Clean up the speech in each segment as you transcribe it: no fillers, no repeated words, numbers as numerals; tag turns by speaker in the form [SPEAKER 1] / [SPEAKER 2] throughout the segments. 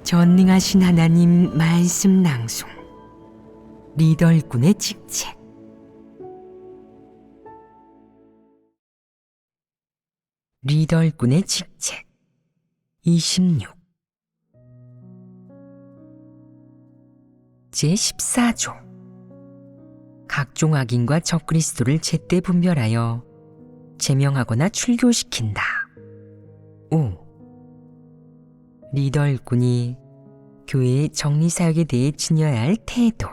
[SPEAKER 1] 전능하신 하나님 말씀 낭송 리더 일꾼의 직책. 리더 일꾼의 직책 26 제14조 각종 악인과 적그리스도를 제때 분별하여 제명하거나 출교시킨다. 5. 리더 일꾼이 교회의 정리사역에 대해 지녀야 할 태도.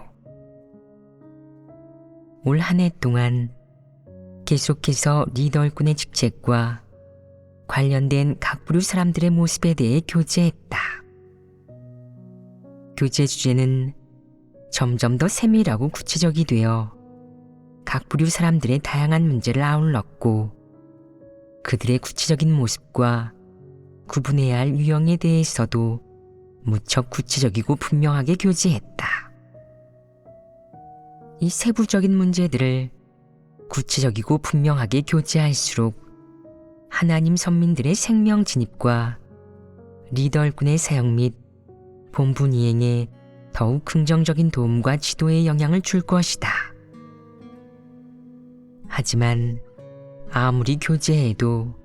[SPEAKER 1] 올 한 해 동안 계속해서 리더 일꾼의 직책과 관련된 각 부류 사람들의 모습에 대해 교제했다. 교제 주제는 점점 더 세밀하고 구체적이 되어 각 부류 사람들의 다양한 문제를 아울렀고 그들의 구체적인 모습과 구분해야 할 유형에 대해서도 무척 구체적이고 분명하게 교제했다. 이 세부적인 문제들을 구체적이고 분명하게 교제할수록 하나님 선민들의 생명 진입과 리더 일꾼의 사역 및 본분 이행에 더욱 긍정적인 도움과 지도의 영향을 줄 것이다. 하지만 아무리 교제해도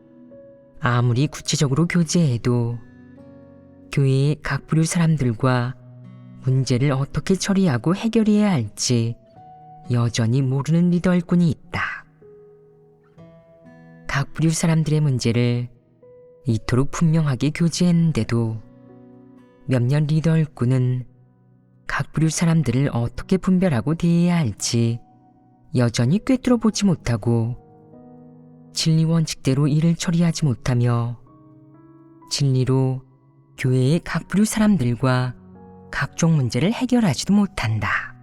[SPEAKER 1] 아무리 구체적으로 교제해도 교회의 각 부류 사람들과 문제를 어떻게 처리하고 해결해야 할지 여전히 모르는 리더 일꾼이 있다. 각 부류 사람들의 문제를 이토록 분명하게 교제했는데도 몇몇 리더 일꾼은 각 부류 사람들을 어떻게 분별하고 대해야 할지 여전히 꿰뚫어 보지 못하고 진리 원칙대로 일을 처리하지 못하며 진리로 교회의 각 부류 사람들과 각종 문제를 해결하지도 못한다.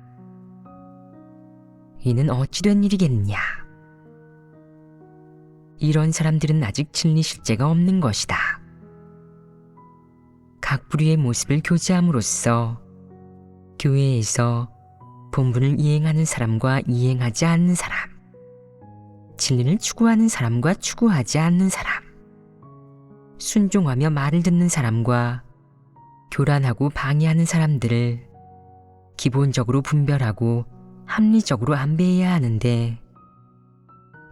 [SPEAKER 1] 이는 어찌 된 일이겠느냐? 이런 사람들은 아직 진리 실제가 없는 것이다. 각 부류의 모습을 교제함으로써 교회에서 본분을 이행하는 사람과 이행하지 않는 사람, 진리를 추구하는 사람과 추구하지 않는 사람, 순종하며 말을 듣는 사람과 교란하고 방해하는 사람들을 기본적으로 분별하고 합리적으로 안배해야 하는데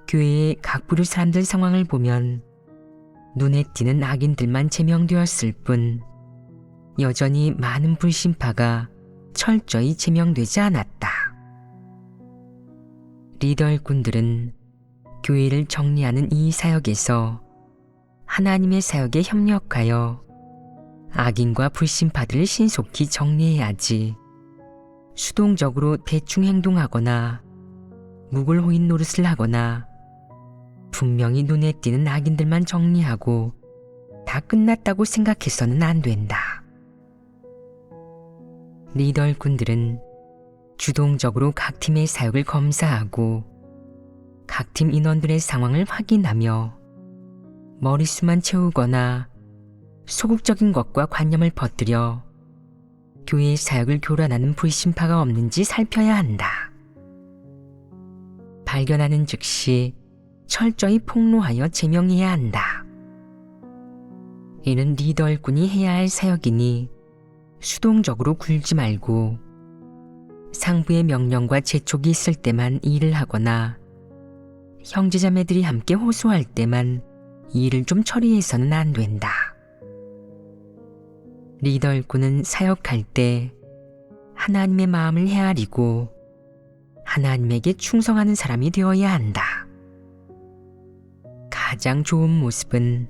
[SPEAKER 1] 교회의 각 부류 사람들 상황을 보면 눈에 띄는 악인들만 제명되었을 뿐 여전히 많은 불신파가 철저히 제명되지 않았다. 리더 일꾼들은 교회를 정리하는 이 사역에서 하나님의 사역에 협력하여 악인과 불신파들을 신속히 정리해야지 수동적으로 대충 행동하거나 묵을호인 노릇을 하거나 분명히 눈에 띄는 악인들만 정리하고 다 끝났다고 생각해서는 안 된다. 리더 일꾼들은 주동적으로 각 팀의 사역을 검사하고 각 팀 인원들의 상황을 확인하며 머릿수만 채우거나 소극적인 것과 관념을 퍼뜨려 교회의 사역을 교란하는 불신파가 없는지 살펴야 한다. 발견하는 즉시 철저히 폭로하여 제명해야 한다. 이는 리더 일꾼이 해야 할 사역이니 수동적으로 굴지 말고 상부의 명령과 재촉이 있을 때만 일을 하거나 형제자매들이 함께 호소할 때만 일을 좀 처리해서는 안 된다. 리더 일꾼은 사역할 때 하나님의 마음을 헤아리고 하나님에게 충성하는 사람이 되어야 한다. 가장 좋은 모습은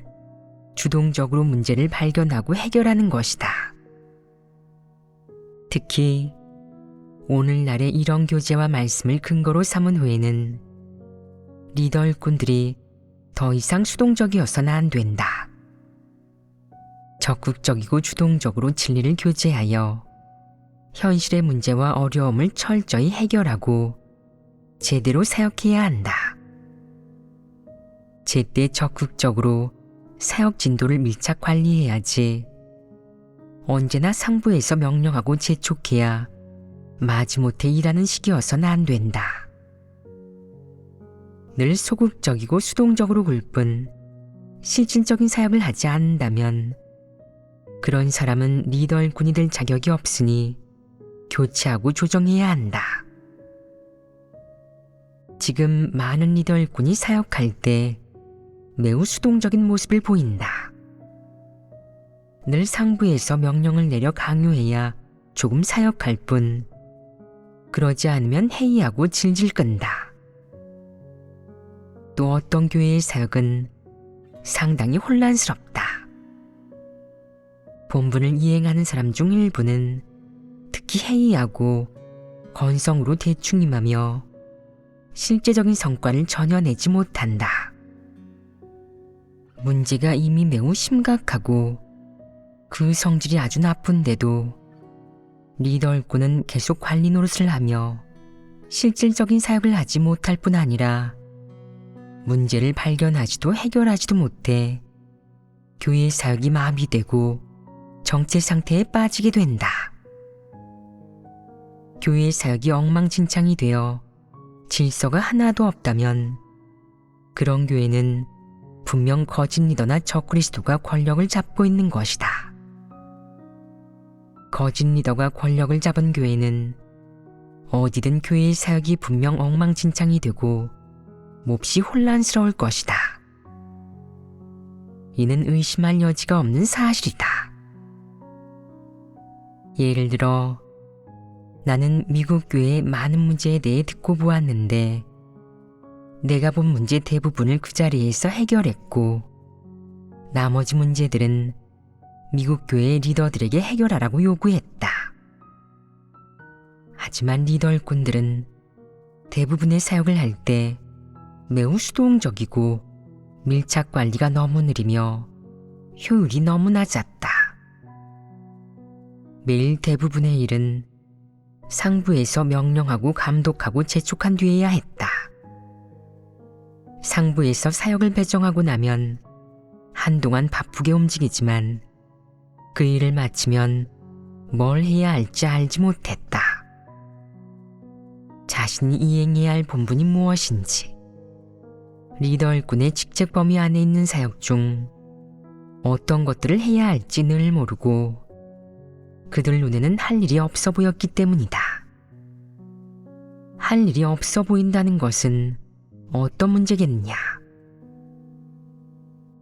[SPEAKER 1] 주동적으로 문제를 발견하고 해결하는 것이다. 특히 오늘날의 이런 교제와 말씀을 근거로 삼은 후에는 리더 일꾼들이 더 이상 수동적이어서는 안 된다. 적극적이고 주동적으로 진리를 교제하여 현실의 문제와 어려움을 철저히 해결하고 제대로 사역해야 한다. 제때 적극적으로 사역 진도를 밀착 관리해야지 언제나 상부에서 명령하고 재촉해야 마지못해 일하는 시기여서는 안 된다. 늘 소극적이고 수동적으로 굴 뿐 실질적인 사역을 하지 않는다면 그런 사람은 리더 일꾼이 될 자격이 없으니 교체하고 조정해야 한다. 지금 많은 리더 일꾼이 사역할 때 매우 수동적인 모습을 보인다. 늘 상부에서 명령을 내려 강요해야 조금 사역할 뿐, 그러지 않으면 회의하고 질질 끈다. 또 어떤 교회의 사역은 상당히 혼란스럽다. 본분을 이행하는 사람 중 일부는 특히 회의하고 건성으로 대충 임하며 실제적인 성과를 전혀 내지 못한다. 문제가 이미 매우 심각하고 그 성질이 아주 나쁜데도 리더 일꾼은 계속 관리 노릇을 하며 실질적인 사역을 하지 못할 뿐 아니라 문제를 발견하지도 해결하지도 못해 교회의 사역이 마비되고 정체 상태에 빠지게 된다. 교회의 사역이 엉망진창이 되어 질서가 하나도 없다면 그런 교회는 분명 거짓 리더나 적그리스도가 권력을 잡고 있는 것이다. 거짓 리더가 권력을 잡은 교회는 어디든 교회의 사역이 분명 엉망진창이 되고 몹시 혼란스러울 것이다. 이는 의심할 여지가 없는 사실이다. 예를 들어 나는 미국 교회의 많은 문제에 대해 듣고 보았는데 내가 본 문제 대부분을 그 자리에서 해결했고 나머지 문제들은 미국 교회의 리더들에게 해결하라고 요구했다. 하지만 리더 일꾼들은 대부분의 사역을 할 때 매우 수동적이고 밀착 관리가 너무 느리며 효율이 너무 낮았다. 매일 대부분의 일은 상부에서 명령하고 감독하고 재촉한 뒤에야 했다. 상부에서 사역을 배정하고 나면 한동안 바쁘게 움직이지만 그 일을 마치면 뭘 해야 할지 알지 못했다. 자신이 이행해야 할 본분이 무엇인지, 리더 일꾼의 직책 범위 안에 있는 사역 중 어떤 것들을 해야 할지 늘 모르고 그들 눈에는 할 일이 없어 보였기 때문이다. 할 일이 없어 보인다는 것은 어떤 문제겠느냐?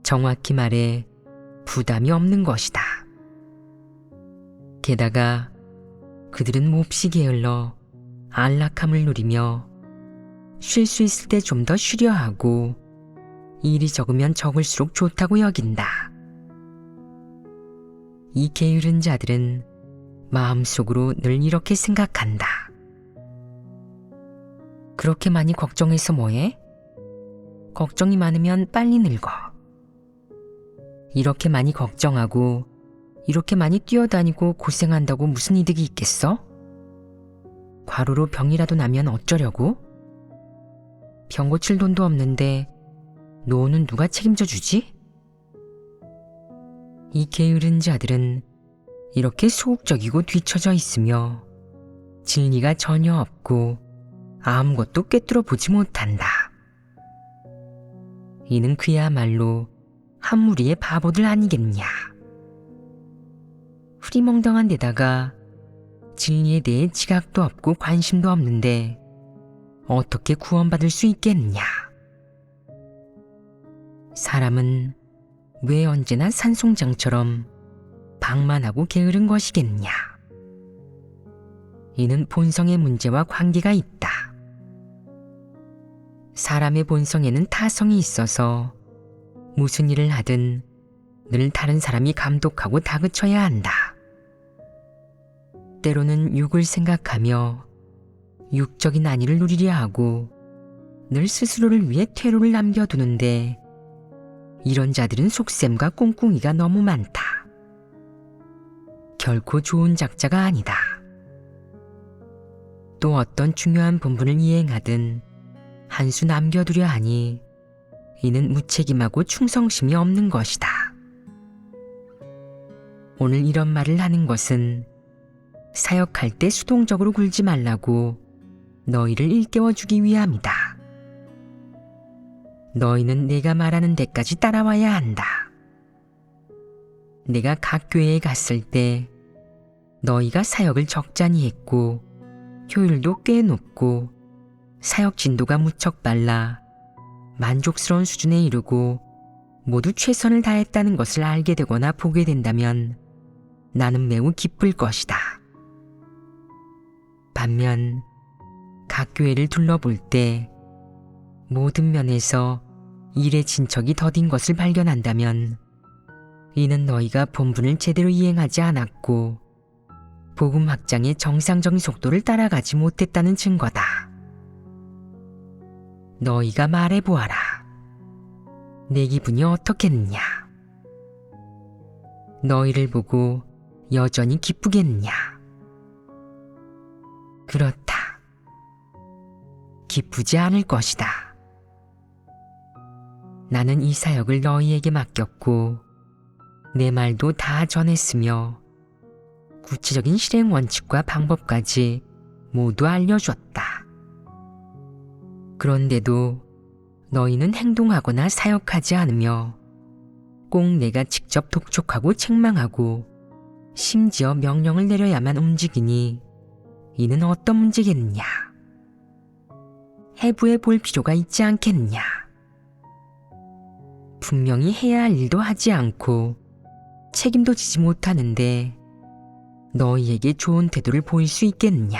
[SPEAKER 1] 정확히 말해 부담이 없는 것이다. 게다가 그들은 몹시 게을러 안락함을 누리며 쉴 수 있을 때 좀 더 쉬려 하고 일이 적으면 적을수록 좋다고 여긴다. 이 게으른 자들은 마음속으로 늘 이렇게 생각한다. 그렇게 많이 걱정해서 뭐해? 걱정이 많으면 빨리 늙어. 이렇게 많이 걱정하고 이렇게 많이 뛰어다니고 고생한다고 무슨 이득이 있겠어? 과로로 병이라도 나면 어쩌려고? 병 고칠 돈도 없는데 노후는 누가 책임져 주지? 이 게으른 자들은 이렇게 소극적이고 뒤처져 있으며 진리가 전혀 없고 아무것도 꿰뚫어 보지 못한다. 이는 그야말로 한 무리의 바보들 아니겠냐. 흐리멍덩한 데다가 진리에 대해 지각도 없고 관심도 없는데 어떻게 구원받을 수 있겠느냐. 사람은 왜 언제나 산송장처럼 방만하고 게으른 것이겠냐. 이는 본성의 문제와 관계가 있다. 사람의 본성에는 타성이 있어서 무슨 일을 하든 늘 다른 사람이 감독하고 다그쳐야 한다. 때로는 육을 생각하며 육적인 안위를 누리려 하고 늘 스스로를 위해 퇴로를 남겨두는데 이런 자들은 속셈과 꿍꿍이가 너무 많다. 결코 좋은 작자가 아니다. 또 어떤 중요한 본분을 이행하든 한 수 남겨두려 하니 이는 무책임하고 충성심이 없는 것이다. 오늘 이런 말을 하는 것은 사역할 때 수동적으로 굴지 말라고 너희를 일깨워주기 위함이다. 너희는 내가 말하는 데까지 따라와야 한다. 내가 각 교회에 갔을 때 너희가 사역을 적잖이 했고 효율도 꽤 높고 사역 진도가 무척 빨라 만족스러운 수준에 이르고 모두 최선을 다했다는 것을 알게 되거나 보게 된다면 나는 매우 기쁠 것이다. 반면 각 교회를 둘러볼 때 모든 면에서 일의 진척이 더딘 것을 발견한다면 이는 너희가 본분을 제대로 이행하지 않았고 복음 확장의 정상적인 속도를 따라가지 못했다는 증거다. 너희가 말해보아라. 내 기분이 어떻겠느냐? 너희를 보고 여전히 기쁘겠느냐? 그렇다. 기쁘지 않을 것이다. 나는 이 사역을 너희에게 맡겼고 내 말도 다 전했으며 구체적인 실행 원칙과 방법까지 모두 알려줬다. 그런데도 너희는 행동하거나 사역하지 않으며 꼭 내가 직접 독촉하고 책망하고 심지어 명령을 내려야만 움직이니 이는 어떤 문제겠느냐? 해부해 볼 필요가 있지 않겠느냐? 분명히 해야 할 일도 하지 않고 책임도 지지 못하는데 너희에게 좋은 태도를 보일 수 있겠느냐?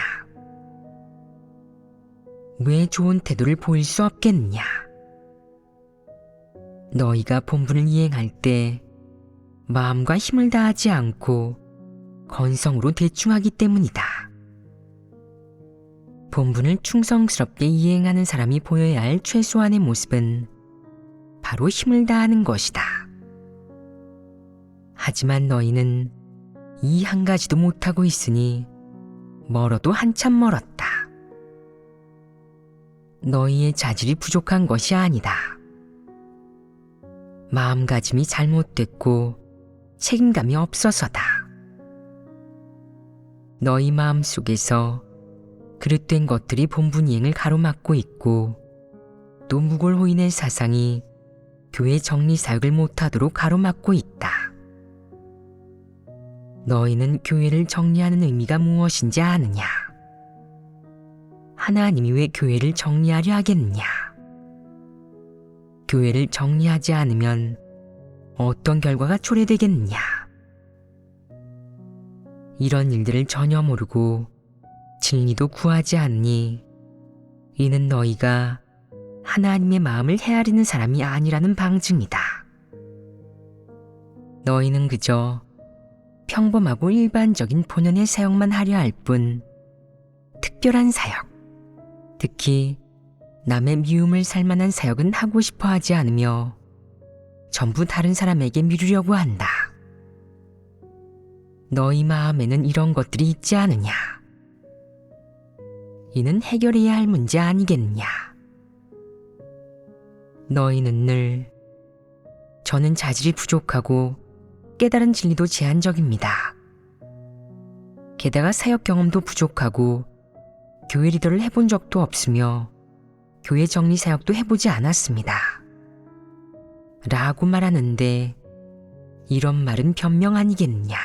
[SPEAKER 1] 왜 좋은 태도를 보일 수 없겠느냐? 너희가 본분을 이행할 때 마음과 힘을 다하지 않고 건성으로 대충하기 때문이다. 본분을 충성스럽게 이행하는 사람이 보여야 할 최소한의 모습은 바로 힘을 다하는 것이다. 하지만 너희는 이 한 가지도 못하고 있으니 멀어도 한참 멀었다. 너희의 자질이 부족한 것이 아니다. 마음가짐이 잘못됐고 책임감이 없어서다. 너희 마음속에서 그릇된 것들이 본분 이행을 가로막고 있고 또 무골호인의 사상이 교회 정리 사역을 못하도록 가로막고 있다. 너희는 교회를 정리하는 의미가 무엇인지 아느냐? 하나님이 왜 교회를 정리하려 하겠느냐? 교회를 정리하지 않으면 어떤 결과가 초래되겠느냐? 이런 일들을 전혀 모르고 진리도 구하지 않니 이는 너희가 하나님의 마음을 헤아리는 사람이 아니라는 방증이다. 너희는 그저 평범하고 일반적인 본연의 사역만 하려 할 뿐 특별한 사역, 특히 남의 미움을 살 만한 사역은 하고 싶어 하지 않으며 전부 다른 사람에게 미루려고 한다. 너희 마음에는 이런 것들이 있지 않으냐? 이는 해결해야 할 문제 아니겠느냐? 너희는 늘 저는 자질이 부족하고 깨달은 진리도 제한적입니다. 게다가 사역 경험도 부족하고 교회 리더를 해본 적도 없으며 교회 정리 사역도 해보지 않았습니다. 라고 말하는데 이런 말은 변명 아니겠느냐?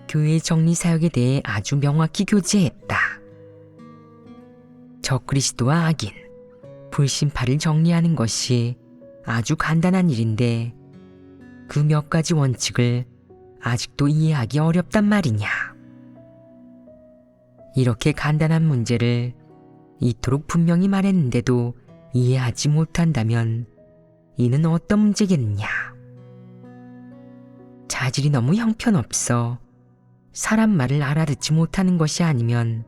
[SPEAKER 1] 교회 정리 사역에 대해 아주 명확히 교제했다. 적그리스도와 악인, 불신파를 정리하는 것이 아주 간단한 일인데 그 몇 가지 원칙을 아직도 이해하기 어렵단 말이냐. 이렇게 간단한 문제를 이토록 분명히 말했는데도 이해하지 못한다면 이는 어떤 문제겠느냐. 자질이 너무 형편없어 사람 말을 알아듣지 못하는 것이 아니면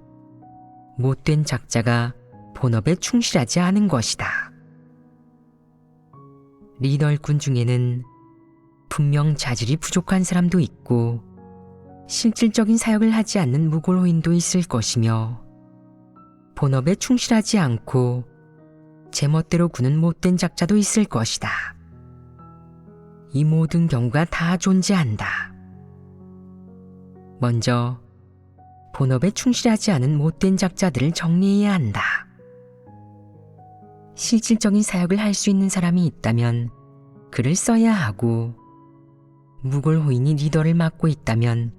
[SPEAKER 1] 못된 작자가 본업에 충실하지 않은 것이다. 리더 일꾼 중에는 분명 자질이 부족한 사람도 있고 실질적인 사역을 하지 않는 무골호인도 있을 것이며 본업에 충실하지 않고 제멋대로 구는 못된 작자도 있을 것이다. 이 모든 경우가 다 존재한다. 먼저 본업에 충실하지 않은 못된 작자들을 정리해야 한다. 실질적인 사역을 할 수 있는 사람이 있다면 글을 써야 하고 무골호인이 리더를 맡고 있다면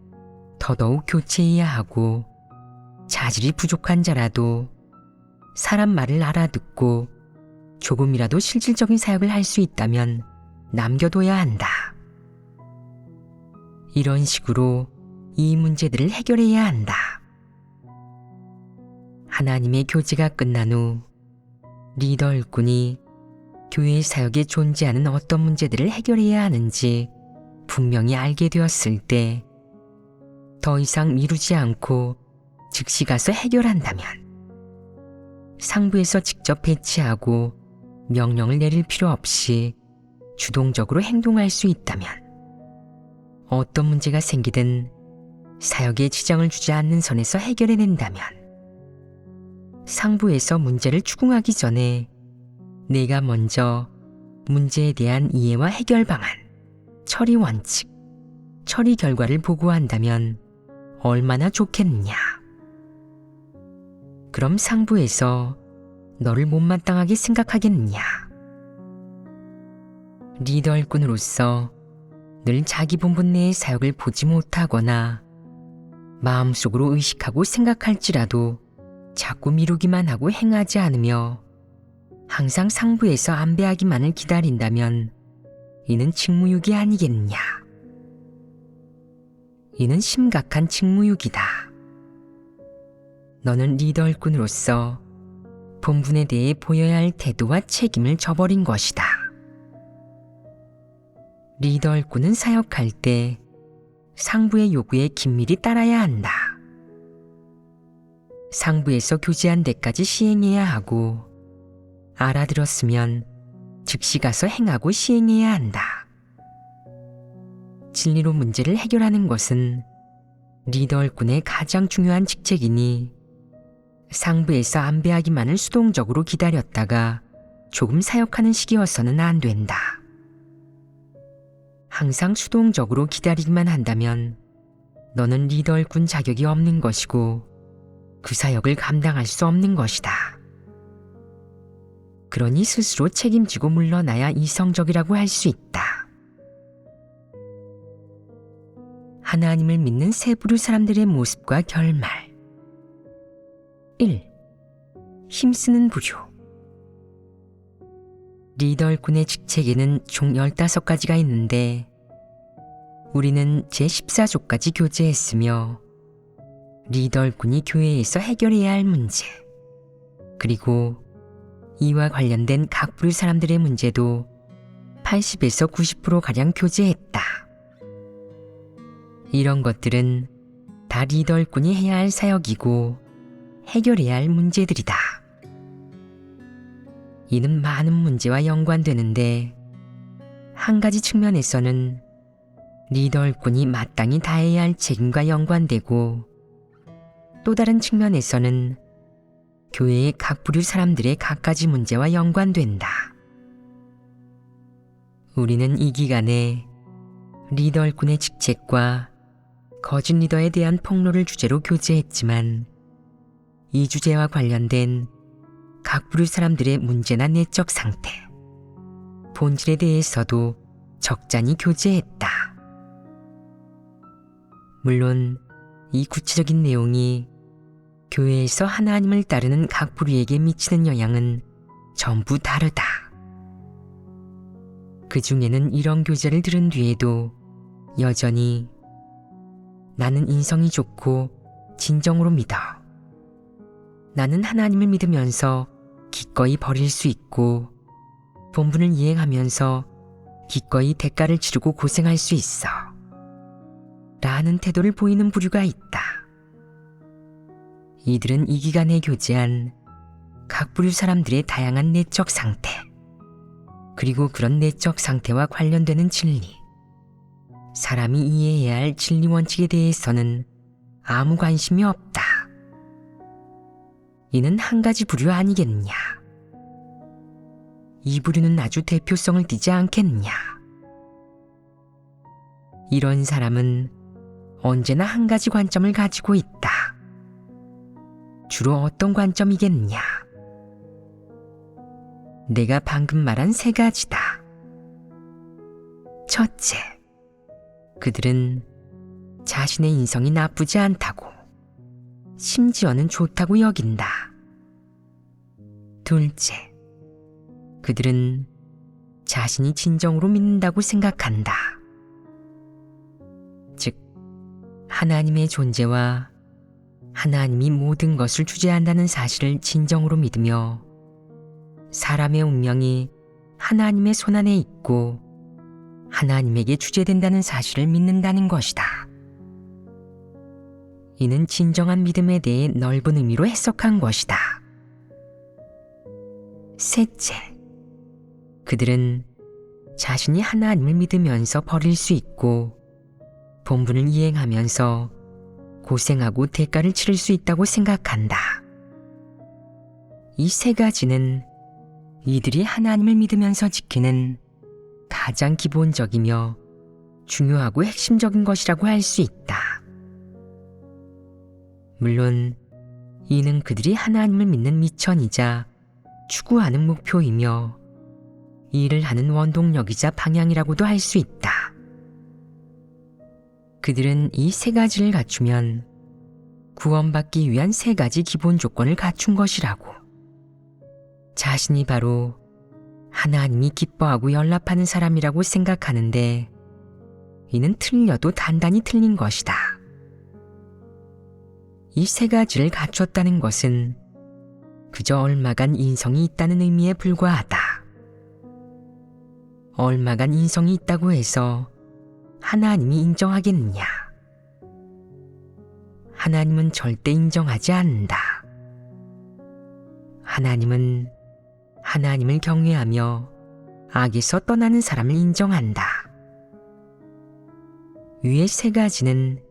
[SPEAKER 1] 더더욱 교체해야 하고, 자질이 부족한 자라도 사람 말을 알아듣고 조금이라도 실질적인 사역을 할 수 있다면 남겨둬야 한다. 이런 식으로 이 문제들을 해결해야 한다. 하나님의 교제가 끝난 후 리더 일꾼이 교회 사역에 존재하는 어떤 문제들을 해결해야 하는지 분명히 알게 되었을 때 더 이상 미루지 않고 즉시 가서 해결한다면, 상부에서 직접 배치하고 명령을 내릴 필요 없이 주동적으로 행동할 수 있다면, 어떤 문제가 생기든 사역에 지장을 주지 않는 선에서 해결해낸다면, 상부에서 문제를 추궁하기 전에 내가 먼저 문제에 대한 이해와 해결 방안, 처리 원칙, 처리 결과를 보고한다면 얼마나 좋겠느냐. 그럼 상부에서 너를 못마땅하게 생각하겠느냐. 리더 일꾼으로서 늘 자기 본분 내의 사역을 보지 못하거나 마음속으로 의식하고 생각할지라도 자꾸 미루기만 하고 행하지 않으며 항상 상부에서 안배하기만을 기다린다면 이는 직무유기 아니겠느냐. 이는 심각한 직무유기다. 너는 리더 일꾼으로서 본분에 대해 보여야 할 태도와 책임을 저버린 것이다. 리더 일꾼은 사역할 때 상부의 요구에 긴밀히 따라야 한다. 상부에서 교제한 데까지 시행해야 하고, 알아들었으면 즉시 가서 행하고 시행해야 한다. 진리로 문제를 해결하는 것은 리더 일꾼의 가장 중요한 직책이니, 상부에서 안배하기만을 수동적으로 기다렸다가 조금 사역하는 식이어서는 안 된다. 항상 수동적으로 기다리기만 한다면 너는 리더 일꾼 자격이 없는 것이고 그 사역을 감당할 수 없는 것이다. 그러니 스스로 책임지고 물러나야 이성적이라고 할 수 있다. 하나님을 믿는 세 부류 사람들의 모습과 결말. 1. 힘쓰는 부류. 리더 일꾼의 직책에는 총 15가지가 있는데 우리는 제14조까지 교제했으며, 리더 일꾼이 교회에서 해결해야 할 문제, 그리고 이와 관련된 각 부류 사람들의 문제도 80에서 90%가량 교제했다. 이런 것들은 다 리더 일꾼이 해야 할 사역이고 해결해야 할 문제들이다. 이는 많은 문제와 연관되는데, 한 가지 측면에서는 리더 일꾼이 마땅히 다해야 할 책임과 연관되고, 또 다른 측면에서는 교회의 각 부류 사람들의 각가지 문제와 연관된다. 우리는 이 기간에 리더 일꾼의 직책과 거짓 리더에 대한 폭로를 주제로 교제했지만, 이 주제와 관련된 각 부류 사람들의 문제나 내적 상태, 본질에 대해서도 적잖이 교제했다. 물론 이 구체적인 내용이 교회에서 하나님을 따르는 각 부류에게 미치는 영향은 전부 다르다. 그 중에는 이런 교제를 들은 뒤에도 여전히 나는 인성이 좋고 진정으로 믿어, 나는 하나님을 믿으면서 기꺼이 버릴 수 있고 본분을 이행하면서 기꺼이 대가를 치르고 고생할 수 있어 라는 태도를 보이는 부류가 있다. 이들은 이 기간에 교제한 각 부류 사람들의 다양한 내적 상태, 그리고 그런 내적 상태와 관련되는 진리, 사람이 이해해야 할 진리 원칙에 대해서는 아무 관심이 없다. 이는 한 가지 부류 아니겠느냐. 이 부류는 아주 대표성을 띠지 않겠느냐. 이런 사람은 언제나 한 가지 관점을 가지고 있다. 주로 어떤 관점이겠느냐. 내가 방금 말한 세 가지다. 첫째, 그들은 자신의 인성이 나쁘지 않다고, 심지어는 좋다고 여긴다. 둘째, 그들은 자신이 진정으로 믿는다고 생각한다. 즉, 하나님의 존재와 하나님이 모든 것을 주재한다는 사실을 진정으로 믿으며 사람의 운명이 하나님의 손안에 있고 하나님에게 주재된다는 사실을 믿는다는 것이다. 이는 진정한 믿음에 대해 넓은 의미로 해석한 것이다. 셋째, 그들은 자신이 하나님을 믿으면서 버릴 수 있고 본분을 이행하면서 고생하고 대가를 치를 수 있다고 생각한다. 이 세 가지는 이들이 하나님을 믿으면서 지키는 가장 기본적이며 중요하고 핵심적인 것이라고 할 수 있다. 물론 이는 그들이 하나님을 믿는 미천이자 추구하는 목표이며 일을 하는 원동력이자 방향이라고도 할 수 있다. 그들은 이 세 가지를 갖추면 구원받기 위한 세 가지 기본 조건을 갖춘 것이라고. 자신이 바로 하나님이 기뻐하고 연락하는 사람이라고 생각하는데 이는 틀려도 단단히 틀린 것이다. 이 세 가지를 갖췄다는 것은 그저 얼마간 인성이 있다는 의미에 불과하다. 얼마간 인성이 있다고 해서 하나님이 인정하겠느냐? 하나님은 절대 인정하지 않는다. 하나님은 하나님을 경외하며 악에서 떠나는 사람을 인정한다. 위의 세 가지는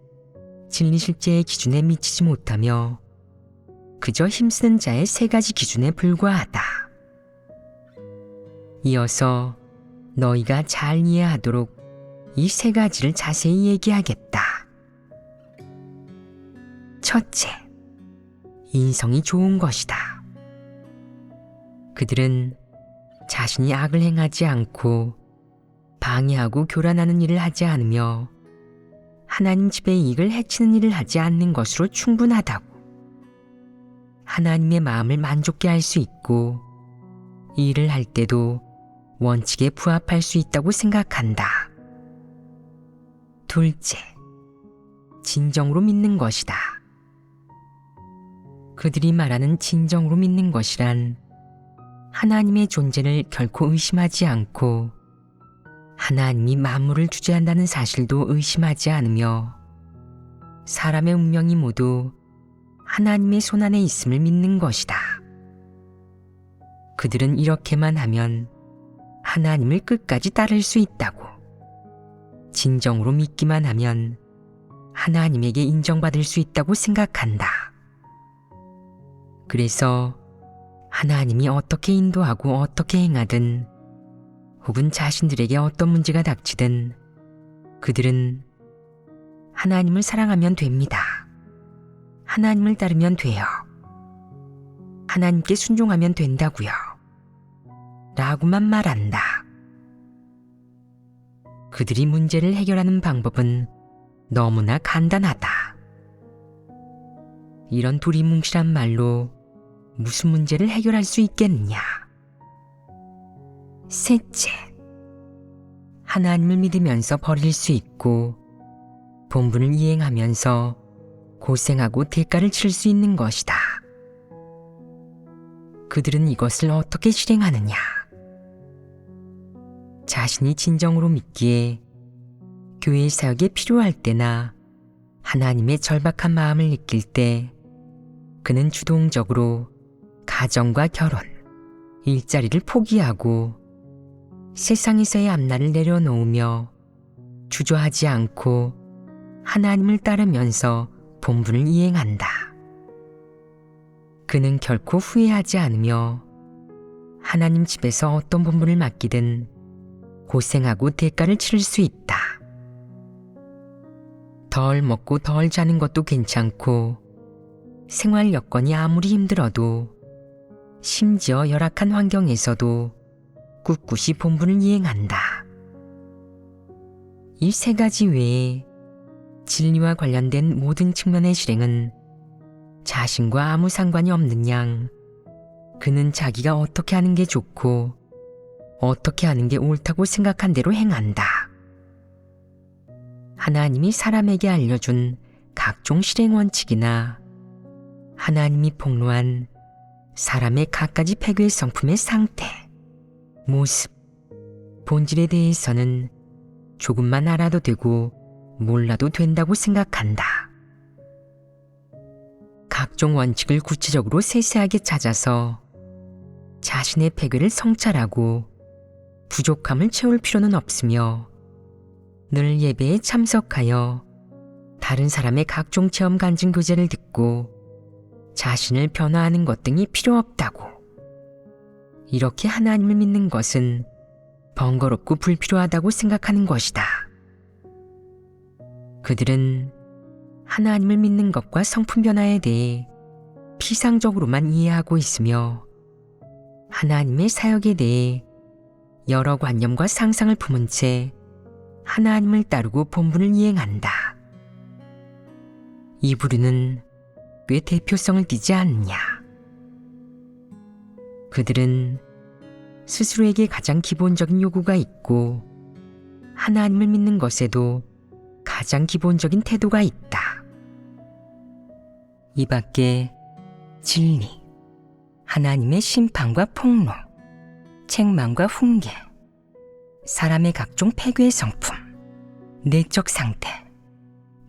[SPEAKER 1] 진리실제의 기준에 미치지 못하며 그저 힘쓰는 자의 세 가지 기준에 불과하다. 이어서 너희가 잘 이해하도록 이 세 가지를 자세히 얘기하겠다. 첫째, 인성이 좋은 것이다. 그들은 자신이 악을 행하지 않고 방해하고 교란하는 일을 하지 않으며 하나님 집의 이익을 해치는 일을 하지 않는 것으로 충분하다고. 하나님의 마음을 만족케 할 수 있고 일을 할 때도 원칙에 부합할 수 있다고 생각한다. 둘째, 진정으로 믿는 것이다. 그들이 말하는 진정으로 믿는 것이란 하나님의 존재를 결코 의심하지 않고 하나님이 만물을 주재한다는 사실도 의심하지 않으며 사람의 운명이 모두 하나님의 손안에 있음을 믿는 것이다. 그들은 이렇게만 하면 하나님을 끝까지 따를 수 있다고. 진정으로 믿기만 하면 하나님에게 인정받을 수 있다고 생각한다. 그래서 하나님이 어떻게 인도하고 어떻게 행하든 혹은 자신들에게 어떤 문제가 닥치든 그들은 하나님을 사랑하면 됩니다. 하나님을 따르면 돼요. 하나님께 순종하면 된다고요. 라고만 말한다. 그들이 문제를 해결하는 방법은 너무나 간단하다. 이런 두리뭉실한 말로 무슨 문제를 해결할 수 있겠느냐? 셋째, 하나님을 믿으면서 버릴 수 있고 본분을 이행하면서 고생하고 대가를 치를 수 있는 것이다. 그들은 이것을 어떻게 실행하느냐? 자신이 진정으로 믿기에 교회 사역에 필요할 때나 하나님의 절박한 마음을 느낄 때 그는 주동적으로 가정과 결혼, 일자리를 포기하고 세상에서의 앞날을 내려놓으며 주저하지 않고 하나님을 따르면서 본분을 이행한다. 그는 결코 후회하지 않으며 하나님 집에서 어떤 본분을 맡기든 고생하고 대가를 치를 수 있다. 덜 먹고 덜 자는 것도 괜찮고 생활 여건이 아무리 힘들어도 심지어 열악한 환경에서도 꿋꿋이 본분을 이행한다. 이 세 가지 외에 진리와 관련된 모든 측면의 실행은 자신과 아무 상관이 없는 양 그는 자기가 어떻게 하는 게 좋고 어떻게 하는 게 옳다고 생각한 대로 행한다. 하나님이 사람에게 알려준 각종 실행 원칙이나 하나님이 폭로한 사람의 갖가지 폐괴 성품의 상태, 모습, 본질에 대해서는 조금만 알아도 되고 몰라도 된다고 생각한다. 각종 원칙을 구체적으로 세세하게 찾아서 자신의 폐괴를 성찰하고 부족함을 채울 필요는 없으며 늘 예배에 참석하여 다른 사람의 각종 체험 간증 교제를 듣고 자신을 변화하는 것 등이 필요 없다고. 이렇게 하나님을 믿는 것은 번거롭고 불필요하다고 생각하는 것이다. 그들은 하나님을 믿는 것과 성품 변화에 대해 피상적으로만 이해하고 있으며 하나님의 사역에 대해 여러 관념과 상상을 품은 채 하나님을 따르고 본분을 이행한다. 이 부류는 왜 대표성을 띠지 않느냐? 그들은 스스로에게 가장 기본적인 요구가 있고 하나님을 믿는 것에도 가장 기본적인 태도가 있다. 이 밖에 진리, 하나님의 심판과 폭로, 책망과 훈계, 사람의 각종 폐괴의 성품, 내적 상태,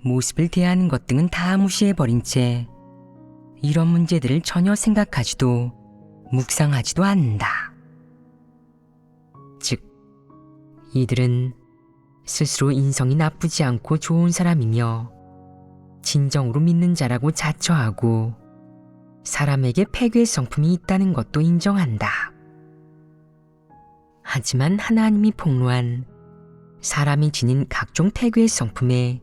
[SPEAKER 1] 모습을 대하는 것 등은 다 무시해버린 채 이런 문제들을 전혀 생각하지도 묵상하지도 않는다. 즉, 이들은 스스로 인성이 나쁘지 않고 좋은 사람이며 진정으로 믿는 자라고 자처하고 사람에게 폐괴의 성품이 있다는 것도 인정한다. 하지만 하나님이 폭로한 사람이 지닌 각종 폐괴의 성품의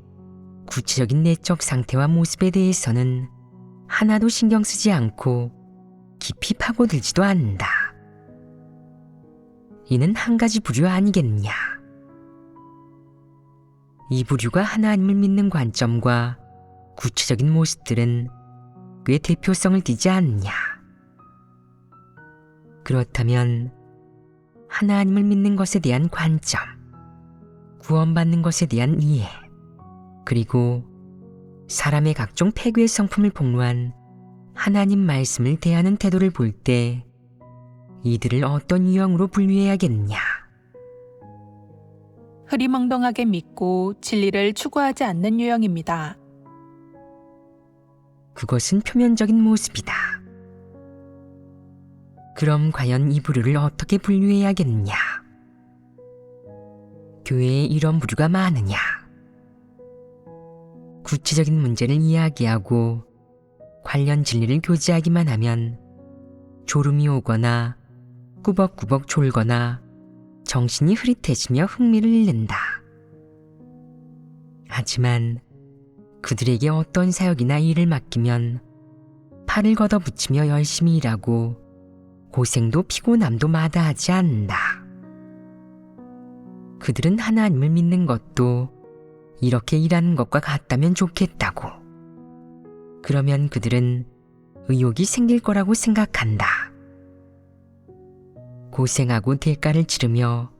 [SPEAKER 1] 구체적인 내적 상태와 모습에 대해서는 하나도 신경 쓰지 않고 깊이 파고들지도 않는다. 이는 한 가지 부류 아니겠느냐? 이 부류가 하나님을 믿는 관점과 구체적인 모습들은 꽤 대표성을 띠지 않느냐? 그렇다면 하나님을 믿는 것에 대한 관점, 구원받는 것에 대한 이해, 그리고 사람의 각종 폐괴의 성품을 폭로한 하나님 말씀을 대하는 태도를 볼 때 이들을 어떤 유형으로 분류해야겠느냐?
[SPEAKER 2] 흐리멍덩하게 믿고 진리를 추구하지 않는 유형입니다.
[SPEAKER 1] 그것은 표면적인 모습이다. 그럼 과연 이 부류를 어떻게 분류해야겠느냐? 교회에 이런 부류가 많으냐? 구체적인 문제를 이야기하고 관련 진리를 교제하기만 하면 졸음이 오거나 꾸벅꾸벅 졸거나 정신이 흐릿해지며 흥미를 잃는다. 하지만 그들에게 어떤 사역이나 일을 맡기면 팔을 걷어붙이며 열심히 일하고 고생도 피곤함도 마다하지 않는다. 그들은 하나님을 믿는 것도 이렇게 일하는 것과 같다면 좋겠다고. 그러면 그들은 의욕이 생길 거라고 생각한다. 고생하고 대가를 치르며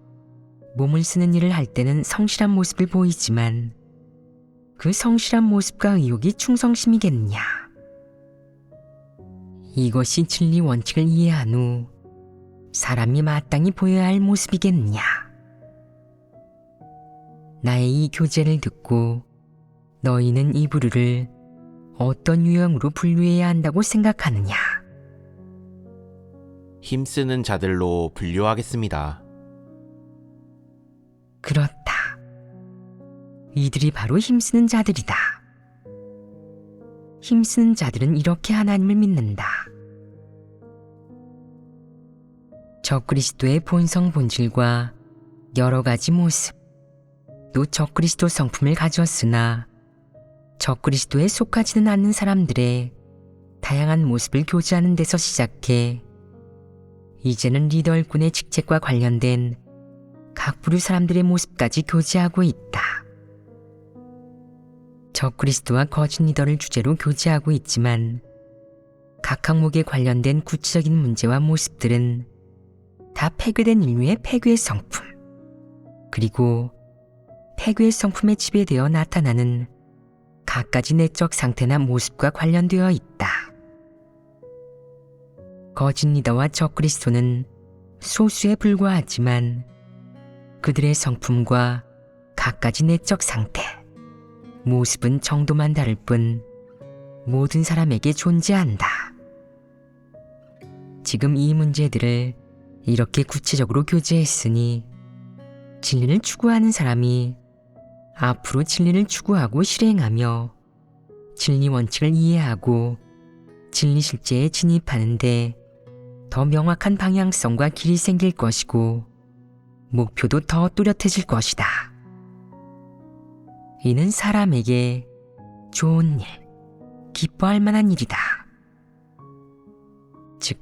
[SPEAKER 1] 몸을 쓰는 일을 할 때는 성실한 모습을 보이지만 그 성실한 모습과 의욕이 충성심이겠느냐? 이것이 진리 원칙을 이해한 후 사람이 마땅히 보여야 할 모습이겠느냐? 나의 이 교제를 듣고 너희는 이 부류를 어떤 유형으로 분류해야 한다고 생각하느냐?
[SPEAKER 3] 힘쓰는 자들로 분류하겠습니다.
[SPEAKER 1] 그렇다. 이들이 바로 힘쓰는 자들이다. 힘쓰는 자들은 이렇게 하나님을 믿는다. 적그리스도의 본성 본질과 여러 가지 모습, 또 적그리스도 성품을 가졌으나 적그리스도에 속하지는 않는 사람들의 다양한 모습을 교제하는 데서 시작해 이제는 리더 일꾼의 직책과 관련된 각 부류 사람들의 모습까지 교제하고 있다. 적그리스도와 거짓 리더를 주제로 교제하고 있지만 각 항목에 관련된 구체적인 문제와 모습들은 다 폐괴된 인류의 폐괴의 성품, 그리고 폐괴의 성품에 지배되어 나타나는 갖가지 내적 상태나 모습과 관련되어 있다. 거짓 리더와 적그리스도는 소수에 불과하지만 그들의 성품과 갖가지 내적 상태, 모습은 정도만 다를 뿐 모든 사람에게 존재한다. 지금 이 문제들을 이렇게 구체적으로 교제했으니 진리를 추구하는 사람이 앞으로 진리를 추구하고 실행하며 진리 원칙을 이해하고 진리 실제에 진입하는데 더 명확한 방향성과 길이 생길 것이고 목표도 더 뚜렷해질 것이다. 이는 사람에게 좋은 일, 기뻐할 만한 일이다. 즉,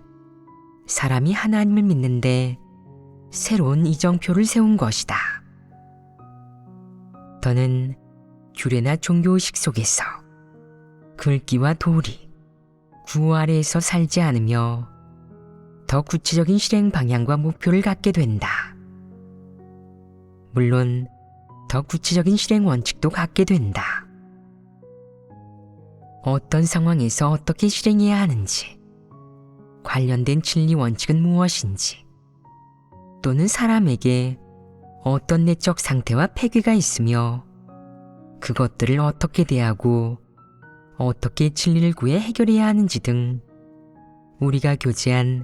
[SPEAKER 1] 사람이 하나님을 믿는데 새로운 이정표를 세운 것이다. 더는 규례나 종교의식 속에서 글귀와 도리, 구호 아래에서 살지 않으며 더 구체적인 실행 방향과 목표를 갖게 된다. 물론 더 구체적인 실행 원칙도 갖게 된다. 어떤 상황에서 어떻게 실행해야 하는지, 관련된 진리 원칙은 무엇인지, 또는 사람에게 어떤 내적 상태와 폐괴가 있으며 그것들을 어떻게 대하고 어떻게 진리를 구해 해결해야 하는지 등 우리가 교제한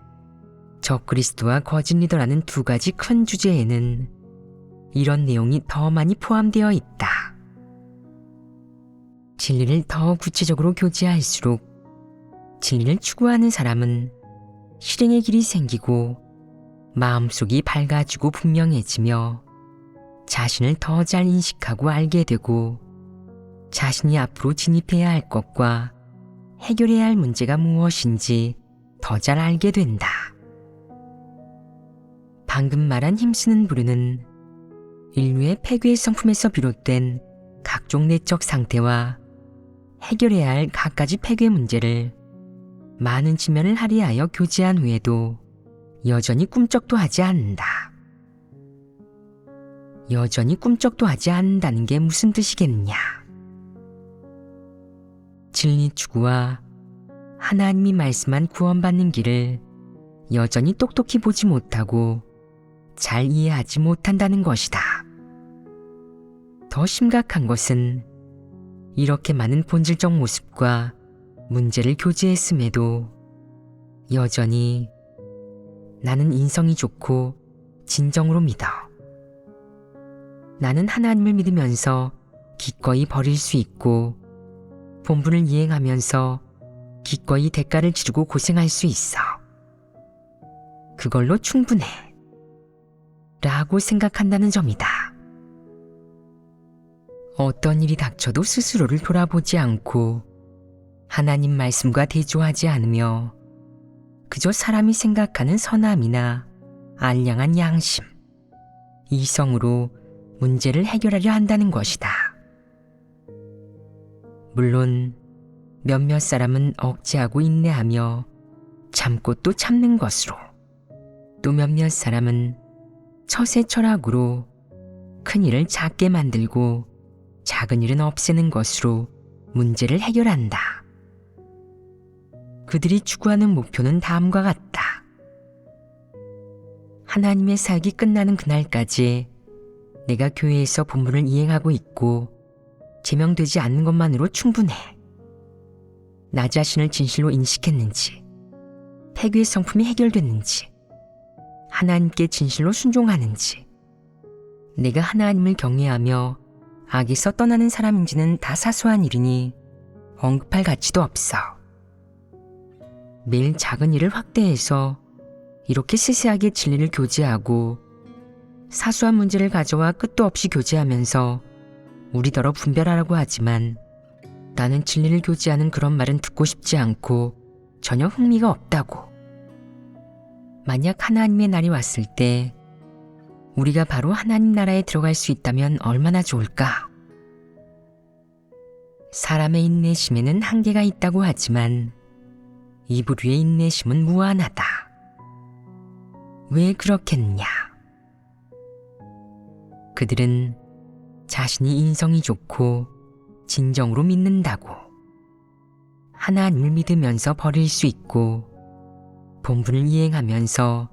[SPEAKER 1] 적그리스도와 거짓 리더라는 두 가지 큰 주제에는 이런 내용이 더 많이 포함되어 있다. 진리를 더 구체적으로 교제할수록 진리를 추구하는 사람은 실행의 길이 생기고 마음속이 밝아지고 분명해지며 자신을 더 잘 인식하고 알게 되고 자신이 앞으로 진입해야 할 것과 해결해야 할 문제가 무엇인지 더 잘 알게 된다. 방금 말한 힘쓰는 부류는 인류의 폐괴의 성품에서 비롯된 각종 내적 상태와 해결해야 할 갖가지 폐괴 문제를 많은 지면을 할애하여 교제한 후에도 여전히 꿈쩍도 하지 않는다. 여전히 꿈쩍도 하지 않는다는 게 무슨 뜻이겠느냐? 진리 추구와 하나님이 말씀한 구원받는 길을 여전히 똑똑히 보지 못하고 잘 이해하지 못한다는 것이다. 더 심각한 것은 이렇게 많은 본질적 모습과 문제를 교제했음에도 여전히 나는 인성이 좋고 진정으로 믿어. 나는 하나님을 믿으면서 기꺼이 버릴 수 있고 본분을 이행하면서 기꺼이 대가를 치르고 고생할 수 있어. 그걸로 충분해. 라고 생각한다는 점이다. 어떤 일이 닥쳐도 스스로를 돌아보지 않고 하나님 말씀과 대조하지 않으며 그저 사람이 생각하는 선함이나 알량한 양심, 이성으로 문제를 해결하려 한다는 것이다. 물론 몇몇 사람은 억제하고 인내하며 참고 또 참는 것으로, 또 몇몇 사람은 처세 철학으로 큰 일을 작게 만들고 작은 일은 없애는 것으로 문제를 해결한다. 그들이 추구하는 목표는 다음과 같다. 하나님의 사역이 끝나는 그날까지 내가 교회에서 본분을 이행하고 있고 제명되지 않는 것만으로 충분해. 나 자신을 진실로 인식했는지, 폐괴의 성품이 해결됐는지, 하나님께 진실로 순종하는지, 내가 하나님을 경외하며 악에서 떠나는 사람인지는 다 사소한 일이니 언급할 가치도 없어. 매일 작은 일을 확대해서 이렇게 세세하게 진리를 교제하고 사소한 문제를 가져와 끝도 없이 교제하면서 우리더러 분별하라고 하지만 나는 진리를 교제하는 그런 말은 듣고 싶지 않고 전혀 흥미가 없다고. 만약 하나님의 날이 왔을 때 우리가 바로 하나님 나라에 들어갈 수 있다면 얼마나 좋을까? 사람의 인내심에는 한계가 있다고 하지만 이 부류의 인내심은 무한하다. 왜 그렇겠냐? 그들은 자신이 인성이 좋고 진정으로 믿는다고 하나님을 믿으면서 버릴 수 있고 본분을 이행하면서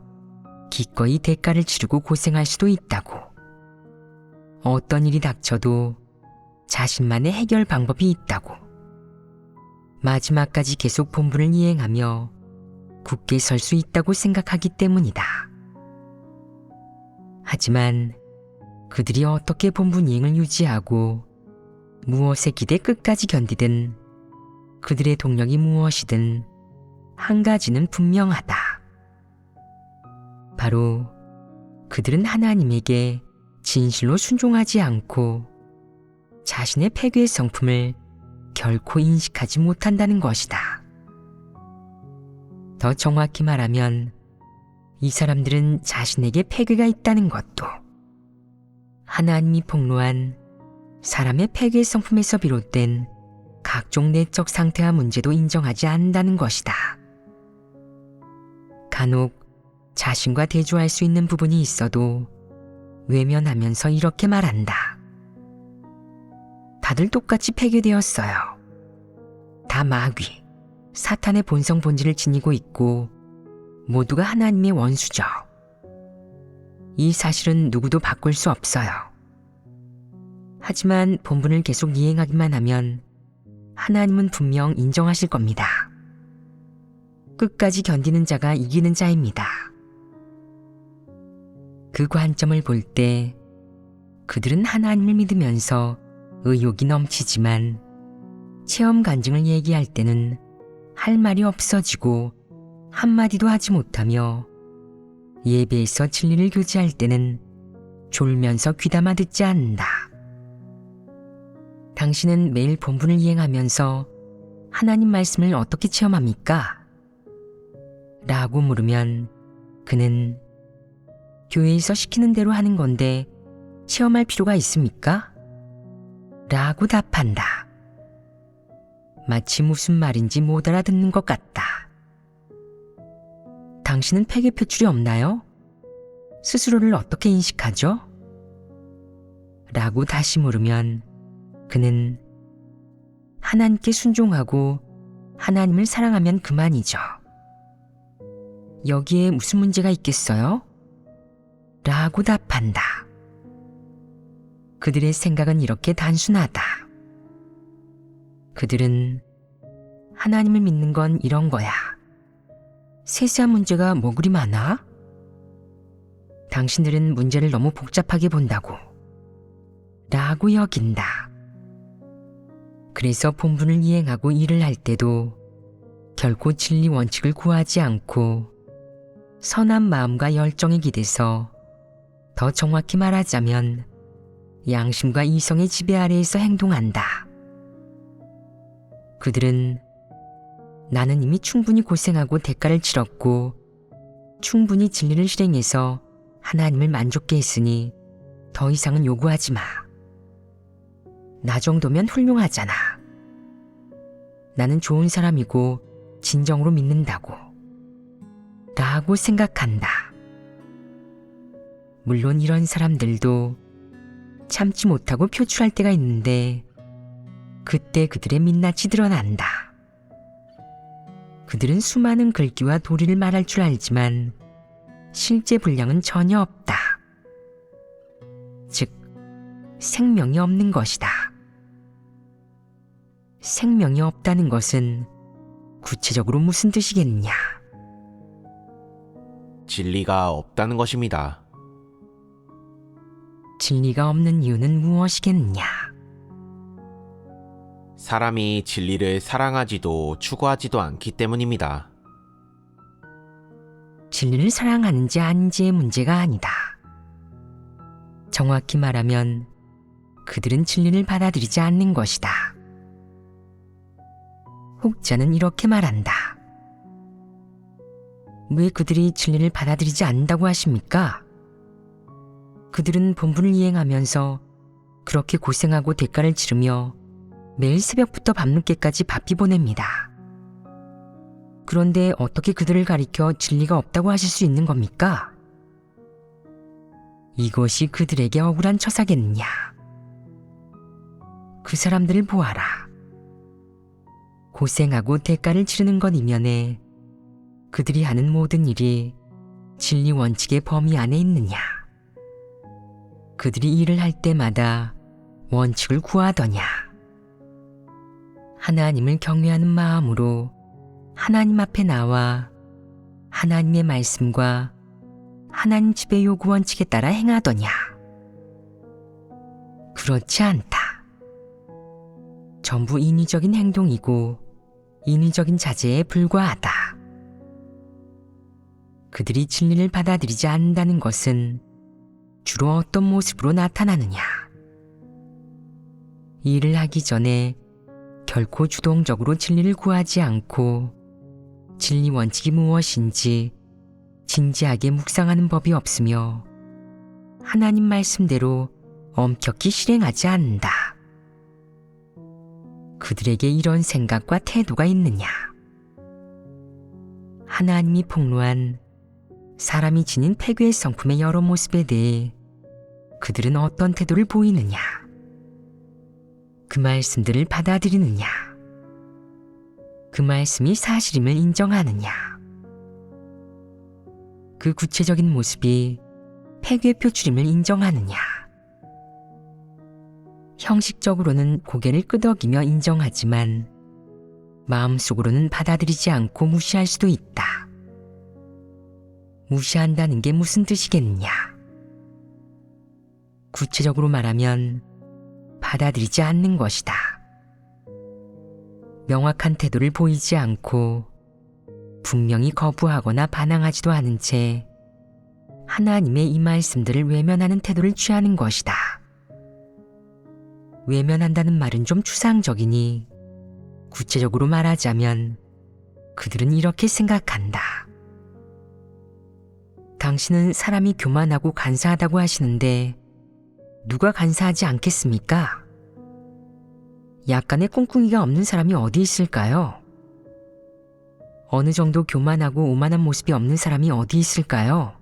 [SPEAKER 1] 기꺼이 대가를 치르고 고생할 수도 있다고. 어떤 일이 닥쳐도 자신만의 해결 방법이 있다고. 마지막까지 계속 본분을 이행하며 굳게 설 수 있다고 생각하기 때문이다. 하지만 그들이 어떻게 본분 이행을 유지하고 무엇에 기대 끝까지 견디든 그들의 동력이 무엇이든 한 가지는 분명하다. 바로 그들은 하나님에게 진실로 순종하지 않고 자신의 패괴의 성품을 결코 인식하지 못한다는 것이다. 더 정확히 말하면 이 사람들은 자신에게 패괴가 있다는 것도 하나님이 폭로한 사람의 패괴의 성품에서 비롯된 각종 내적 상태와 문제도 인정하지 않는다는 것이다. 간혹 자신과 대조할 수 있는 부분이 있어도 외면하면서 이렇게 말한다. 다들 똑같이 폐괴되었어요. 다 마귀, 사탄의 본성 본질을 지니고 있고 모두가 하나님의 원수죠. 이 사실은 누구도 바꿀 수 없어요. 하지만 본분을 계속 이행하기만 하면 하나님은 분명 인정하실 겁니다. 끝까지 견디는 자가 이기는 자입니다. 그 관점을 볼 때 그들은 하나님을 믿으면서 의욕이 넘치지만 체험 간증을 얘기할 때는 할 말이 없어지고 한마디도 하지 못하며 예배에서 진리를 교제할 때는 졸면서 귀담아 듣지 않는다. 당신은 매일 본분을 이행하면서 하나님 말씀을 어떻게 체험합니까? 라고 물으면 그는 교회에서 시키는 대로 하는 건데 체험할 필요가 있습니까? 라고 답한다. 마치 무슨 말인지 못 알아듣는 것 같다. 당신은 패괴 표출이 없나요? 스스로를 어떻게 인식하죠? 라고 다시 물으면 그는 하나님께 순종하고 하나님을 사랑하면 그만이죠. 여기에 무슨 문제가 있겠어요? 라고 답한다. 그들의 생각은 이렇게 단순하다. 그들은 하나님을 믿는 건 이런 거야. 세세한 문제가 뭐 그리 많아? 당신들은 문제를 너무 복잡하게 본다고. 라고 여긴다. 그래서 본분을 이행하고 일을 할 때도 결코 진리 원칙을 구하지 않고 선한 마음과 열정에 기대서, 더 정확히 말하자면 양심과 이성의 지배 아래에서 행동한다. 그들은 나는 이미 충분히 고생하고 대가를 치렀고 충분히 진리를 실행해서 하나님을 만족케 했으니 더 이상은 요구하지 마. 나 정도면 훌륭하잖아. 나는 좋은 사람이고 진정으로 믿는다고. 라고 생각한다. 물론 이런 사람들도 참지 못하고 표출할 때가 있는데 그때 그들의 민낯이 드러난다. 그들은 수많은 글귀와 도리를 말할 줄 알지만 실제 분량은 전혀 없다. 즉, 생명이 없는 것이다. 생명이 없다는 것은 구체적으로 무슨 뜻이겠느냐?
[SPEAKER 3] 진리가 없다는 것입니다.
[SPEAKER 1] 진리가 없는 이유는 무엇이겠느냐?
[SPEAKER 3] 사람이 진리를 사랑하지도 추구하지도 않기 때문입니다.
[SPEAKER 1] 진리를 사랑하는지 아닌지의 문제가 아니다. 정확히 말하면 그들은 진리를 받아들이지 않는 것이다. 혹자는 이렇게 말한다. 왜 그들이 진리를 받아들이지 않는다고 하십니까? 그들은 본분을 이행하면서 그렇게 고생하고 대가를 치르며 매일 새벽부터 밤늦게까지 바삐 보냅니다. 그런데 어떻게 그들을 가리켜 진리가 없다고 하실 수 있는 겁니까? 이것이 그들에게 억울한 처사겠느냐? 그 사람들을 보아라. 고생하고 대가를 치르는 것 이면에 그들이 하는 모든 일이 진리 원칙의 범위 안에 있느냐? 그들이 일을 할 때마다 원칙을 구하더냐? 하나님을 경외하는 마음으로 하나님 앞에 나와 하나님의 말씀과 하나님 집의 요구 원칙에 따라 행하더냐? 그렇지 않다. 전부 인위적인 행동이고 인위적인 자제에 불과하다. 그들이 진리를 받아들이지 않는다는 것은 주로 어떤 모습으로 나타나느냐? 일을 하기 전에 결코 주동적으로 진리를 구하지 않고 진리 원칙이 무엇인지 진지하게 묵상하는 법이 없으며 하나님 말씀대로 엄격히 실행하지 않는다. 그들에게 이런 생각과 태도가 있느냐? 하나님이 폭로한 사람이 지닌 폐괴의 성품의 여러 모습에 대해 그들은 어떤 태도를 보이느냐? 그 말씀들을 받아들이느냐? 그 말씀이 사실임을 인정하느냐? 그 구체적인 모습이 폐괴 표출임을 인정하느냐? 형식적으로는 고개를 끄덕이며 인정하지만 마음속으로는 받아들이지 않고 무시할 수도 있다. 무시한다는 게 무슨 뜻이겠느냐? 구체적으로 말하면 받아들이지 않는 것이다. 명확한 태도를 보이지 않고 분명히 거부하거나 반항하지도 않은 채 하나님의 이 말씀들을 외면하는 태도를 취하는 것이다. 외면한다는 말은 좀 추상적이니 구체적으로 말하자면 그들은 이렇게 생각한다. 당신은 사람이 교만하고 간사하다고 하시는데 누가 간사하지 않겠습니까? 약간의 꿍꿍이가 없는 사람이 어디 있을까요? 어느 정도 교만하고 오만한 모습이 없는 사람이 어디 있을까요?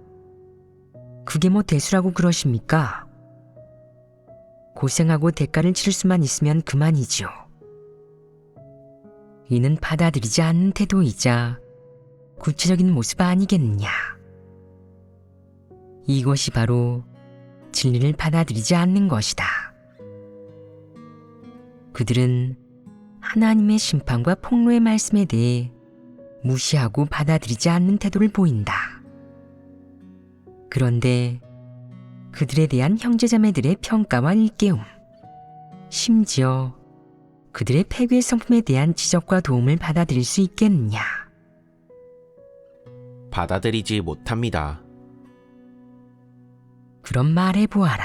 [SPEAKER 1] 그게 뭐 대수라고 그러십니까? 고생하고 대가를 치를 수만 있으면 그만이죠. 이는 받아들이지 않는 태도이자 구체적인 모습 아니겠느냐? 이것이 바로 진리를 받아들이지 않는 것이다. 그들은 하나님의 심판과 폭로의 말씀에 대해 무시하고 받아들이지 않는 태도를 보인다. 그런데 그들에 대한 형제자매들의 평가와 일깨움, 심지어 그들의 폐괴 성품에 대한 지적과 도움을 받아들일 수 있겠느냐?
[SPEAKER 3] 받아들이지 못합니다.
[SPEAKER 1] 그럼 말해보아라.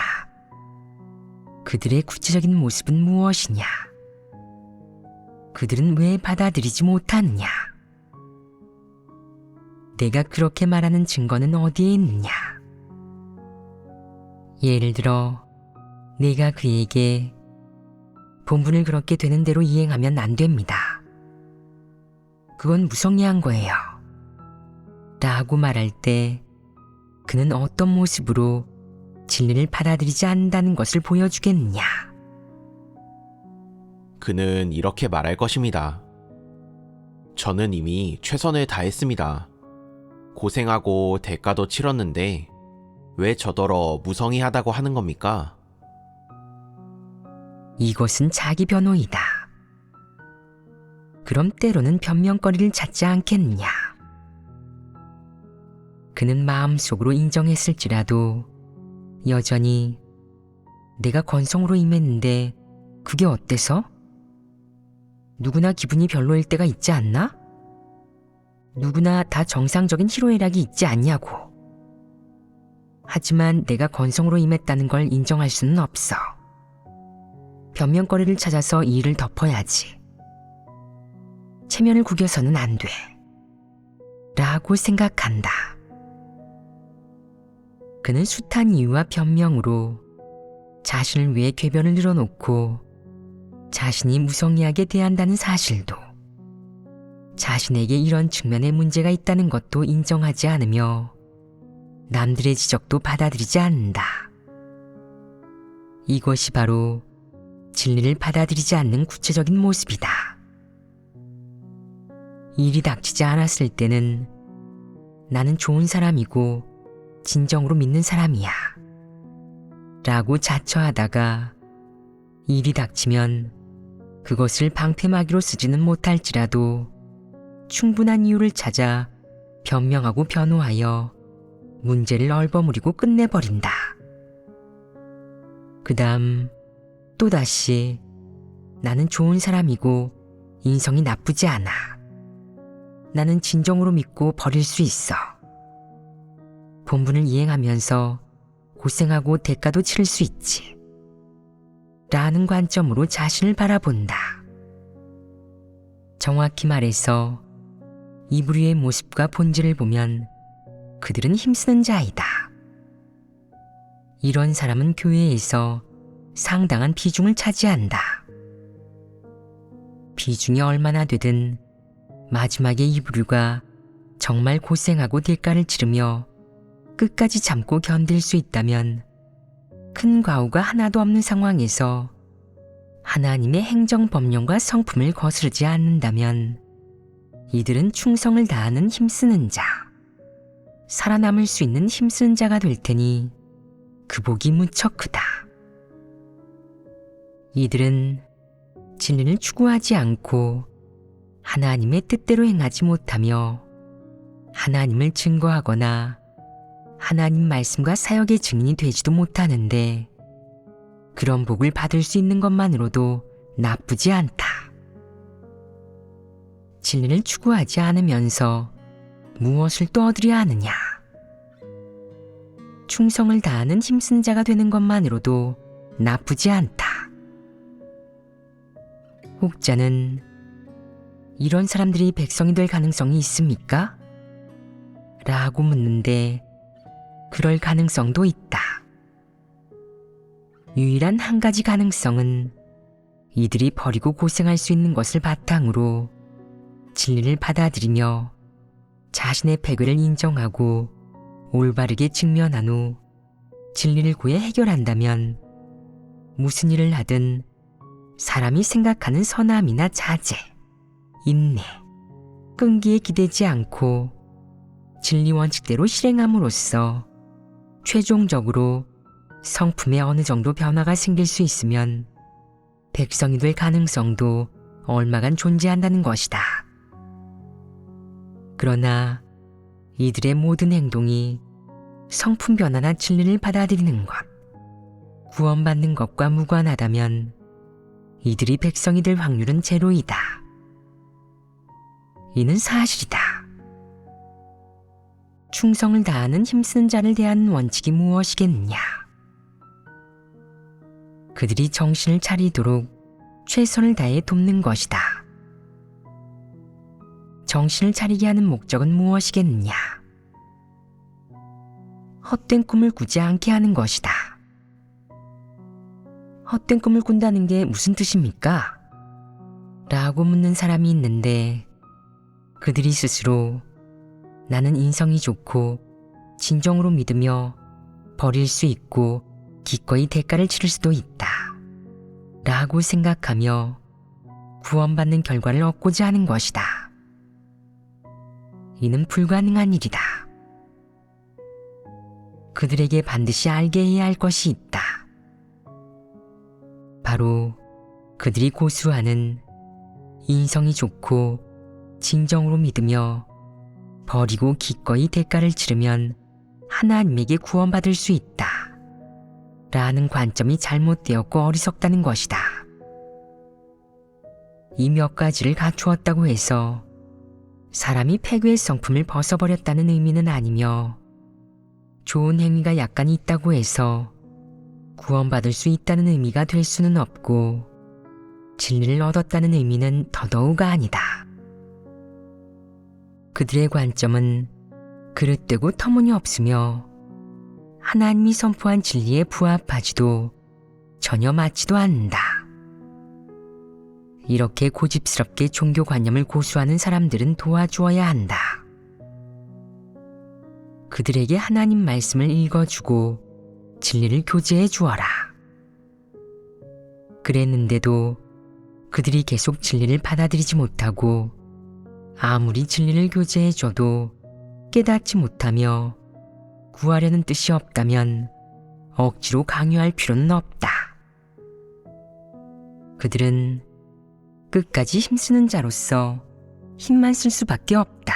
[SPEAKER 1] 그들의 구체적인 모습은 무엇이냐? 그들은 왜 받아들이지 못하느냐? 내가 그렇게 말하는 증거는 어디에 있느냐? 예를 들어 내가 그에게 본분을 그렇게 되는 대로 이행하면 안 됩니다. 그건 무성의한 거예요. 라고 말할 때 그는 어떤 모습으로 진리를 받아들이지 않는다는 것을 보여주겠느냐?
[SPEAKER 3] 그는 이렇게 말할 것입니다. 저는 이미 최선을 다했습니다. 고생하고 대가도 치렀는데 왜 저더러 무성의하다고 하는 겁니까?
[SPEAKER 1] 이것은 자기 변호이다. 그럼 때로는 변명거리를 찾지 않겠느냐? 그는 마음속으로 인정했을지라도 여전히 내가 건성으로 임했는데 그게 어때서? 누구나 기분이 별로일 때가 있지 않나? 누구나 다 정상적인 희로애락이 있지 않냐고. 하지만 내가 건성으로 임했다는 걸 인정할 수는 없어. 변명거리를 찾아서 이 일을 덮어야지. 체면을 구겨서는 안 돼. 라고 생각한다. 그는 숱한 이유와 변명으로 자신을 위해 궤변을 늘어놓고 자신이 무성의하게 대한다는 사실도, 자신에게 이런 측면의 문제가 있다는 것도 인정하지 않으며 남들의 지적도 받아들이지 않는다. 이것이 바로 진리를 받아들이지 않는 구체적인 모습이다. 일이 닥치지 않았을 때는 나는 좋은 사람이고 진정으로 믿는 사람이야 라고 자처하다가 일이 닥치면 그것을 방패막이로 쓰지는 못할지라도 충분한 이유를 찾아 변명하고 변호하여 문제를 얼버무리고 끝내버린다. 그 다음 또다시 나는 좋은 사람이고 인성이 나쁘지 않아. 나는 진정으로 믿고 버릴 수 있어. 본분을 이행하면서 고생하고 대가도 치를 수 있지. 라는 관점으로 자신을 바라본다. 정확히 말해서 이 부류의 모습과 본질을 보면 그들은 힘쓰는 자이다. 이런 사람은 교회에서 상당한 비중을 차지한다. 비중이 얼마나 되든 마지막에 이 부류가 정말 고생하고 대가를 치르며 끝까지 참고 견딜 수 있다면 큰 과오가 하나도 없는 상황에서 하나님의 행정법령과 성품을 거스르지 않는다면 이들은 충성을 다하는 힘쓰는 자, 살아남을 수 있는 힘쓰는 자가 될 테니 그 복이 무척 크다. 이들은 진리를 추구하지 않고 하나님의 뜻대로 행하지 못하며 하나님을 증거하거나 하나님 말씀과 사역의 증인이 되지도 못하는데 그런 복을 받을 수 있는 것만으로도 나쁘지 않다. 진리를 추구하지 않으면서 무엇을 또 얻으려 하느냐? 충성을 다하는 힘쓴 자가 되는 것만으로도 나쁘지 않다. 혹자는 이런 사람들이 백성이 될 가능성이 있습니까? 라고 묻는데 그럴 가능성도 있다. 유일한 한 가지 가능성은 이들이 버리고 고생할 수 있는 것을 바탕으로 진리를 받아들이며 자신의 패괴를 인정하고 올바르게 직면한 후 진리를 구해 해결한다면 무슨 일을 하든 사람이 생각하는 선함이나 자제, 인내, 끈기에 기대지 않고 진리 원칙대로 실행함으로써 최종적으로 성품에 어느 정도 변화가 생길 수 있으면 백성이 될 가능성도 얼마간 존재한다는 것이다. 그러나 이들의 모든 행동이 성품 변화나 진리를 받아들이는 것, 구원받는 것과 무관하다면 이들이 백성이 될 확률은 제로이다. 이는 사실이다. 충성을 다하는 힘쓰는 자를 대한 원칙이 무엇이겠느냐? 그들이 정신을 차리도록 최선을 다해 돕는 것이다. 정신을 차리게 하는 목적은 무엇이겠느냐? 헛된 꿈을 꾸지 않게 하는 것이다. 헛된 꿈을 꾼다는 게 무슨 뜻입니까? 라고 묻는 사람이 있는데 그들이 스스로 나는 인성이 좋고 진정으로 믿으며 버릴 수 있고 기꺼이 대가를 치를 수도 있다. 라고 생각하며 구원받는 결과를 얻고자 하는 것이다. 이는 불가능한 일이다. 그들에게 반드시 알게 해야 할 것이 있다. 바로 그들이 고수하는 인성이 좋고 진정으로 믿으며 버리고 기꺼이 대가를 치르면 하나님에게 구원받을 수 있다. 라는 관점이 잘못되었고 어리석다는 것이다. 이 몇 가지를 갖추었다고 해서 사람이 패괴의 성품을 벗어버렸다는 의미는 아니며 좋은 행위가 약간 있다고 해서 구원받을 수 있다는 의미가 될 수는 없고 진리를 얻었다는 의미는 더더욱 아니다. 그들의 관점은 그릇되고 터무니없으며 하나님이 선포한 진리에 부합하지도 전혀 맞지도 않는다. 이렇게 고집스럽게 종교관념을 고수하는 사람들은 도와주어야 한다. 그들에게 하나님 말씀을 읽어주고 진리를 교제해 주어라. 그랬는데도 그들이 계속 진리를 받아들이지 못하고 아무리 진리를 교제해줘도 깨닫지 못하며 구하려는 뜻이 없다면 억지로 강요할 필요는 없다. 그들은 끝까지 힘쓰는 자로서 힘만 쓸 수밖에 없다.